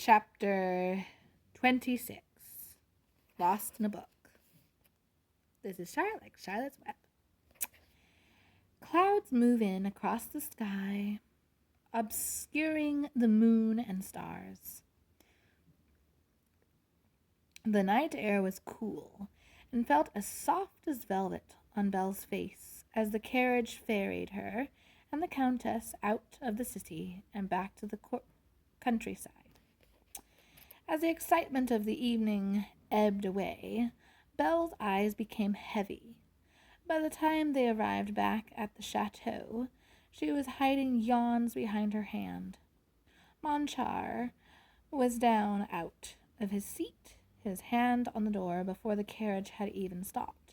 Chapter 26, Lost in a Book. This is Char, like Charlotte's Web. Clouds move in across the sky, obscuring the moon and stars. The night air was cool and felt as soft as velvet on Belle's face as the carriage ferried her and the Countess out of the city and back to the countryside. As the excitement of the evening ebbed away, Belle's eyes became heavy. By the time they arrived back at the chateau, she was hiding yawns behind her hand. Char was down out of his seat, his hand on the door before the carriage had even stopped.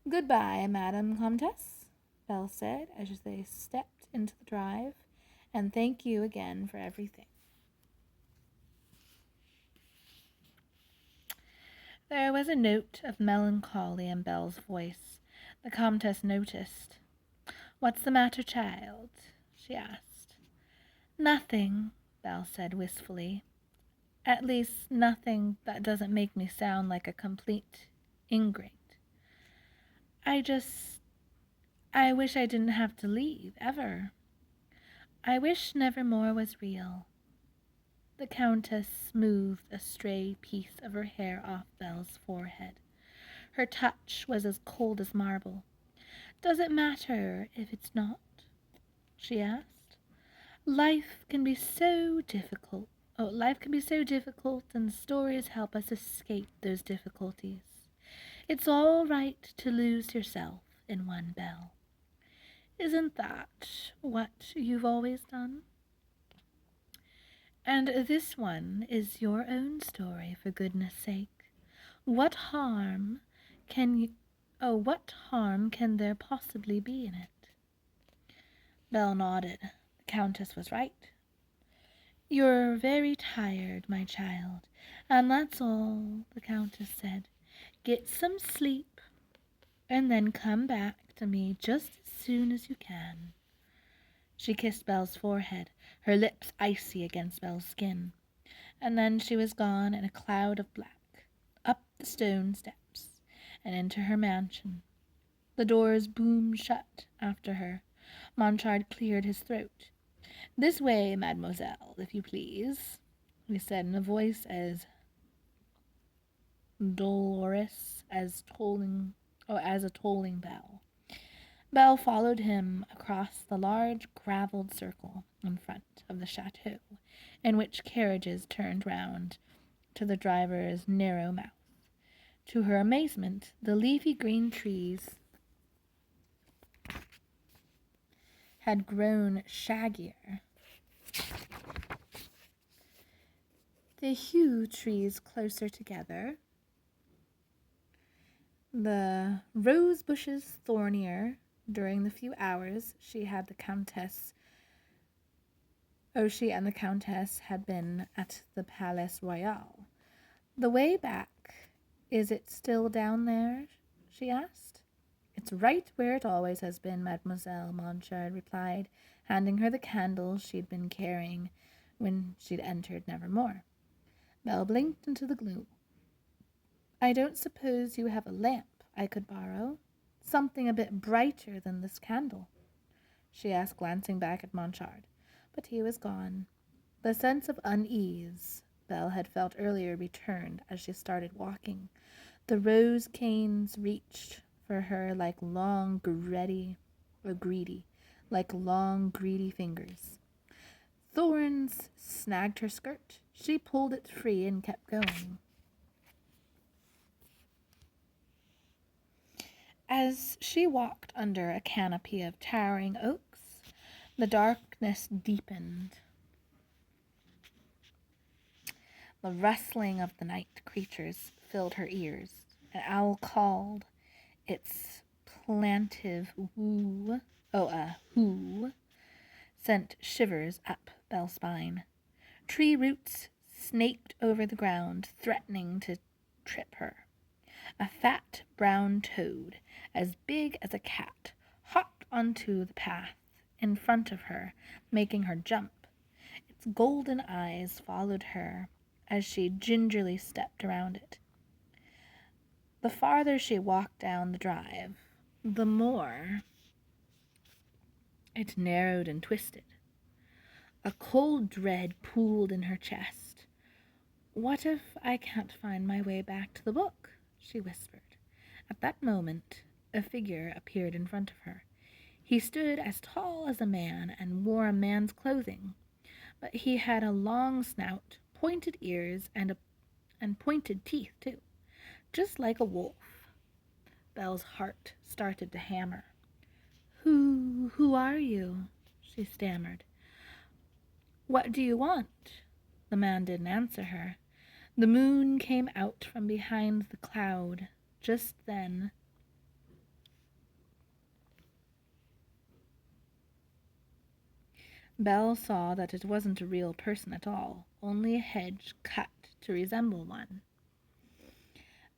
"Goodbye, Madame Comtesse," Belle said as they stepped into the drive, "and thank you again for everything." There was a note of melancholy in Belle's voice. The Comtesse noticed. "What's the matter, child?" she asked. "Nothing," Belle said wistfully. "At least, nothing that doesn't make me sound like a complete ingrate. I wish I didn't have to leave, ever. I wish Nevermore was real." The Countess smoothed a stray piece of her hair off Belle's forehead. Her touch was as cold as marble. "Does it matter if it's not?" she asked. Life can be so difficult, and stories help us escape those difficulties. It's all right to lose yourself in one, Belle. Isn't that what you've always done? And this one is your own story, for goodness sake. What harm can there possibly be in it? Belle nodded. The Countess was right. "You're very tired, my child, and that's all," the Countess said. "Get some sleep, and then come back to me just as soon as you can." She kissed Belle's forehead, her lips icy against Belle's skin, and then she was gone in a cloud of black, up the stone steps, and into her mansion. The doors boomed shut after her. Monchard cleared his throat. "This way, mademoiselle, if you please," he said in a voice as dolorous as a tolling bell. Belle followed him across the large gravelled circle in front of the chateau, in which carriages turned round to the driver's narrow mouth. To her amazement, the leafy green trees had grown shaggier. The yew trees closer together, the rose bushes thornier. During the few hours she and the Countess had been at the Palace Royal. "The way back, is it still down there?" she asked. "It's right where it always has been, mademoiselle," Monchard replied, handing her the candle she'd been carrying when she'd entered Nevermore. Belle blinked into the gloom. "I don't suppose you have a lamp I could borrow? Something a bit brighter than this candle?" she asked, glancing back at Monchard. But he was gone. The sense of unease Belle had felt earlier returned as she started walking. The rose canes reached for her like long, greedy fingers. Thorns snagged her skirt. She pulled it free and kept going. As she walked under a canopy of towering oaks, the darkness deepened. The rustling of the night creatures filled her ears. An owl called. Its plaintive hoo sent shivers up Belle's spine. Tree roots snaked over the ground, threatening to trip her. A fat brown toad, as big as a cat, hopped onto the path in front of her, making her jump. Its golden eyes followed her as she gingerly stepped around it. The farther she walked down the drive, the more it narrowed and twisted. A cold dread pooled in her chest. "What if I can't find my way back to the book?" she whispered. At that moment, a figure appeared in front of her. He stood as tall as a man and wore a man's clothing, but he had a long snout, pointed ears, and pointed teeth, too, just like a wolf. Belle's heart started to hammer. Who are you?" she stammered. "What do you want?" The man didn't answer her. The moon came out from behind the cloud just then. Belle saw that it wasn't a real person at all, only a hedge cut to resemble one.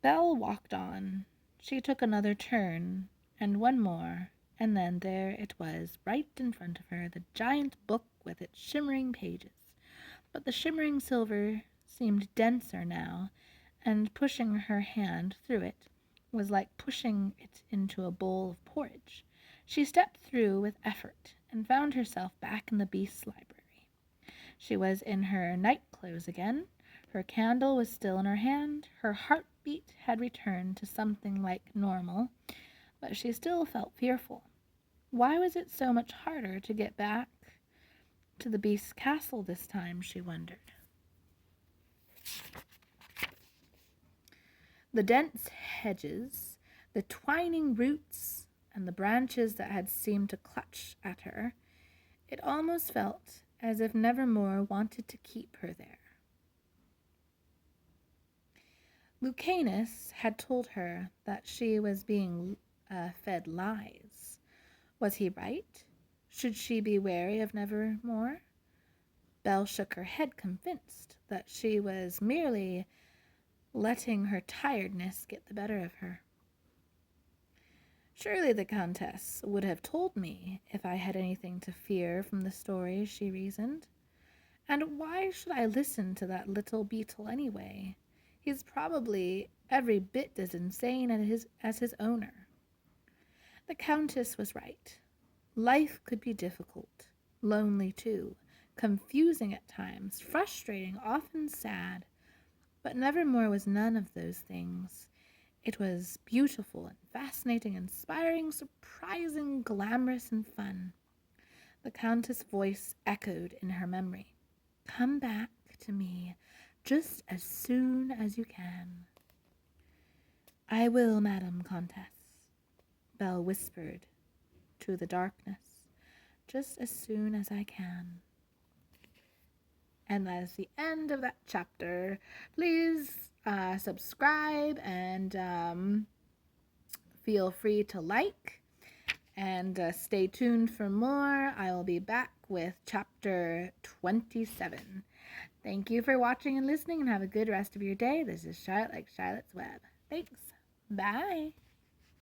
Belle walked on. She took another turn, and one more, and then there it was, right in front of her, the giant book with its shimmering pages. But the shimmering silver seemed denser now, and pushing her hand through it was like pushing it into a bowl of porridge. She stepped through with effort and found herself back in the Beast's library. She was in her night clothes again. Her candle was still in her hand. Her heartbeat had returned to something like normal, but she still felt fearful. Why was it so much harder to get back to the Beast's castle this time, she wondered. The dense hedges, the twining roots, and the branches that had seemed to clutch at her, it almost felt as if Nevermore wanted to keep her there. Lucanus had told her that she was being fed lies. Was he right? Should she be wary of Nevermore? Belle shook her head, convinced that she was merely letting her tiredness get the better of her. Surely the Countess would have told me if I had anything to fear from the story, she reasoned. And why should I listen to that little beetle anyway? He's probably every bit as insane as his owner. The Countess was right. Life could be difficult, lonely too, confusing at times, frustrating, often sad. But Nevermore was none of those things. It was beautiful and fascinating, inspiring, surprising, glamorous, and fun. The Countess' voice echoed in her memory. "Come back to me just as soon as you can." "I will, Madam Countess," Belle whispered to the darkness, "just as soon as I can." And that is the end of that chapter. Please subscribe and feel free to like and stay tuned for more. I will be back with chapter 27. Thank you for watching and listening, and have a good rest of your day. This is Charlotte, like Charlotte's Web. Thanks. Bye.